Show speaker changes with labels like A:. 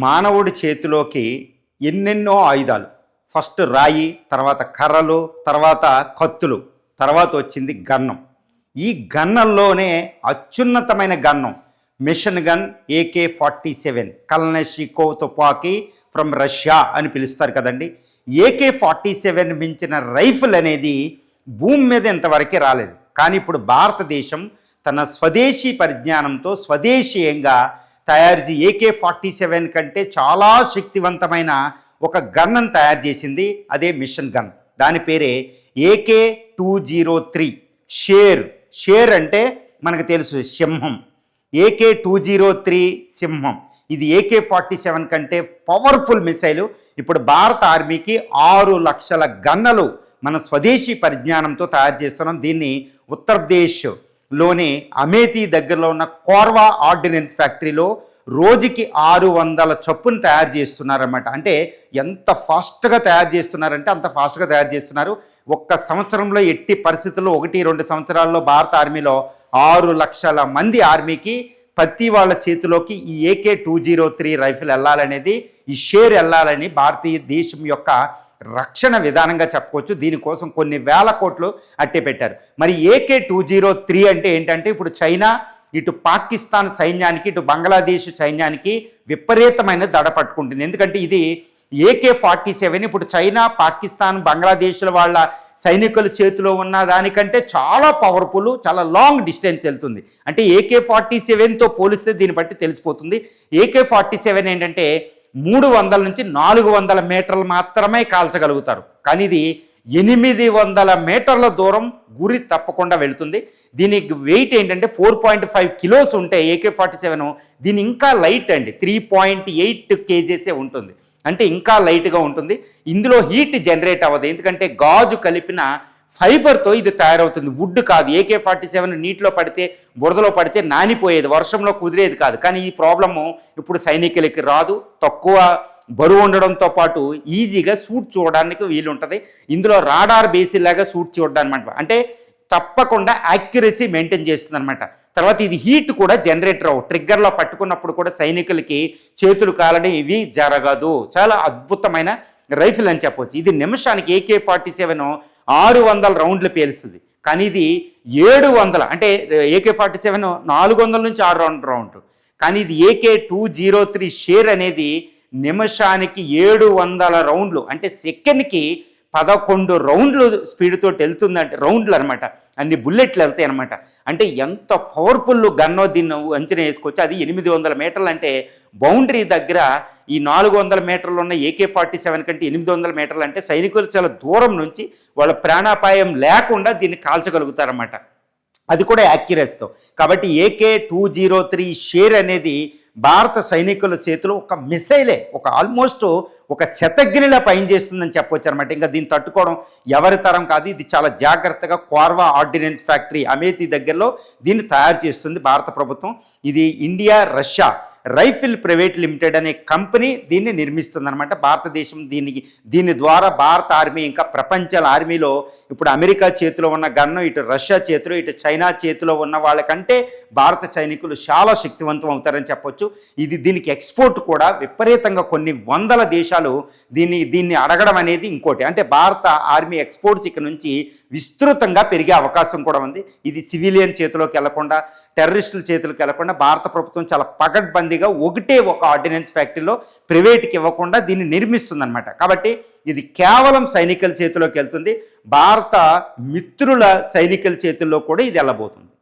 A: మానవుడి చేతిలోకి ఎన్నెన్నో ఆయుధాలు. ఫస్ట్ రాయి, తర్వాత కర్రలు, తర్వాత కత్తులు, తర్వాత వచ్చింది గన్నం. ఈ గన్నంలోనే అత్యున్నతమైన గన్నం మిషన్ గన్ AK-47 కల్నషికోవ్ తుపాకీ ఫ్రమ్ రష్యా అని పిలుస్తారు కదండి. AK-47 మించిన రైఫిల్ అనేది భూమి మీద ఇంతవరకే రాలేదు. కానీ ఇప్పుడు భారతదేశం తన స్వదేశీ పరిజ్ఞానంతో స్వదేశీయంగా తయారు చేసి AK-47 కంటే చాలా శక్తివంతమైన ఒక గన్ను తయారు చేసింది. అదే మిషన్ గన్. దాని పేరే AK-203 షేర్. షేర్ అంటే మనకు తెలుసు సింహం. AK-203 సింహం. ఇది AK-47 కంటే పవర్ఫుల్ మిసైలు. ఇప్పుడు భారత ఆర్మీకి 6 లక్షల గన్నలు మన స్వదేశీ పరిజ్ఞానంతో తయారు చేస్తున్నాం. దీన్ని ఉత్తరప్రదేశ్లోని అమేథీ దగ్గరలో ఉన్న కోర్వా ఆర్డినెన్స్ ఫ్యాక్టరీలో రోజుకి 600 చొప్పున తయారు చేస్తున్నారన్నమాట. అంటే ఎంత ఫాస్ట్గా తయారు చేస్తున్నారంటే అంత ఫాస్ట్గా తయారు చేస్తున్నారు. ఒక్క సంవత్సరంలో ఎట్టి పరిస్థితుల్లో 1-2 సంవత్సరాల్లో భారత ఆర్మీలో 6 లక్షల మంది ఆర్మీకి ప్రతి వాళ్ళ చేతిలోకి ఈ AK-203 రైఫిల్ వెళ్ళాలనేది, ఈ షేర్ వెళ్ళాలని భారతీయ దేశం యొక్క రక్షణ విధానంగా చెప్పుకోవచ్చు. దీనికోసం కొన్ని వేల కోట్లు అట్టే పెట్టారు. మరి AK-203 అంటే ఏంటంటే ఇప్పుడు చైనా, ఇటు పాకిస్తాన్ సైన్యానికి, ఇటు బంగ్లాదేశ్ సైన్యానికి విపరీతమైన దడ పట్టుకుంటుంది. ఎందుకంటే ఇది AK-47 ఇప్పుడు చైనా, పాకిస్తాన్, బంగ్లాదేశ్ల వాళ్ళ సైనికుల చేతిలో ఉన్న దానికంటే చాలా పవర్ఫుల్, చాలా లాంగ్ డిస్టెన్స్ వెళ్తుంది. అంటే AK-47తో పోలిస్తే దీన్ని బట్టి తెలిసిపోతుంది. AK-47 ఏంటంటే 300 నుంచి 400 మీటర్లు మాత్రమే కాల్చగలుగుతారు. కానీ ఇది 800 మీటర్ల దూరం గురి తప్పకుండా వెళుతుంది. దీని వెయిట్ ఏంటంటే 4.5 కిలోస్ ఉంటాయి AK-47. దీని ఇంకా లైట్ అండి, 3.8 కేజీసే ఉంటుంది. అంటే ఇంకా లైట్గా ఉంటుంది. ఇందులో హీట్ జనరేట్ అవ్వదు, ఎందుకంటే గాజు కలిపిన ఫైబర్తో ఇది తయారవుతుంది, వుడ్ కాదు. AK-47 నీటిలో పడితే, బురదలో పడితే నానిపోయేది, వర్షంలో కుదిరేది కాదు. కానీ ఈ ప్రాబ్లము ఇప్పుడు సైనికులకి రాదు. తక్కువ బరువు ఉండడంతో పాటు ఈజీగా సూట్ చూడడానికి వీలుంటుంది. ఇందులో రాడార్ బేసిల్లాగా సూట్ చూడడానికి అంటే తప్పకుండా యాక్యురసీ మెయింటైన్ చేస్తుంది అనమాట. తర్వాత ఇది హీట్ కూడా జనరేటర్ అవ్వ, ట్రిగ్గర్లో పట్టుకున్నప్పుడు కూడా సైనికులకి చేతులు కాలడం ఇవి జరగదు. చాలా అద్భుతమైన రైఫిల్ అని చెప్పవచ్చు. ఇది నిమిషానికి AK-47 600 రౌండ్లు పేలుస్తుంది. కానీ ఇది 700, అంటే AK-47 400 నుంచి 600 రౌండ్లు. కానీ ఇది AK-203 షేర్ అనేది నిమిషానికి 700 రౌండ్లు, అంటే సెకండ్కి 11 రౌండ్లు స్పీడ్తో వెళ్తుందంటే, రౌండ్లు అనమాట, అన్ని బుల్లెట్లు వెళ్తాయి అనమాట. అంటే ఎంత పవర్ఫుల్ గన్నో దీన్ని అంచనా వేసుకోవచ్చు. అది 800 మీటర్లు, అంటే బౌండరీ దగ్గర ఈ 400 మీటర్లు ఉన్న AK-47 కంటే 800 మీటర్లు అంటే సైనికులు చాలా దూరం నుంచి వాళ్ళ ప్రాణాపాయం లేకుండా దీన్ని కాల్చగలుగుతారన్నమాట. అది కూడా యాక్యురసీతో. కాబట్టి AK-203 షేర్ అనేది భారత సైనికుల చేతిలో ఒక మిసైలే, ఒక ఆల్మోస్ట్ ఒక శతఘ్నిలా పనిచేస్తుందని చెప్పవచ్చు అనమాట. ఇంకా దీన్ని తట్టుకోవడం ఎవరి తరం కాదు. ఇది చాలా జాగ్రత్తగా కోర్వా ఆర్డినెన్స్ ఫ్యాక్టరీ అమేథీ దగ్గరలో దీన్ని తయారు చేస్తుంది భారత ప్రభుత్వం. ఇది India Russia rifle private limited అనే కంపెనీ దీన్ని నిర్మిస్తుంది అనమాట. భారతదేశం దీని ద్వారా భారత ఆర్మీ ఇంకా ప్రపంచాల ఆర్మీలో ఇప్పుడు అమెరికా చేతిలో ఉన్న గన్ను ఇటు రష్యా చేతిలో, ఇటు చైనా చేతిలో ఉన్న వాళ్ళకంటే భారత సైనికులు చాలా శక్తివంతం అవుతారని చెప్పొచ్చు. దీనికి ఎక్స్పోర్ట్ కూడా విపరీతంగా కొన్ని వందల దేశాలు దీన్ని అడగడం అనేది ఇంకోటి. అంటే భారత ఆర్మీ ఎక్స్పోర్ట్స్ ఇక్కడ నుంచి విస్తృతంగా పెరిగే అవకాశం కూడా ఉంది. ఇది సివిలియన్ చేతిలోకి వెళ్లకుండా, టెర్రరిస్టుల చేతులకు వెళ్లకుండా భారత ప్రభుత్వం చాలా పకడ్బందీగా ఒకటే ఒక ఆర్డినెన్స్ ఫ్యాక్టరీలో ప్రైవేట్కి ఇవ్వకుండా దీన్ని నిర్మిస్తుందన్నమాట. కాబట్టి ఇది కేవలం సైనికుల చేతిలోకి వెళ్తుంది. భారత మిత్రుల సైనికుల చేతుల్లో కూడా ఇది వెళ్ళబోతుంది.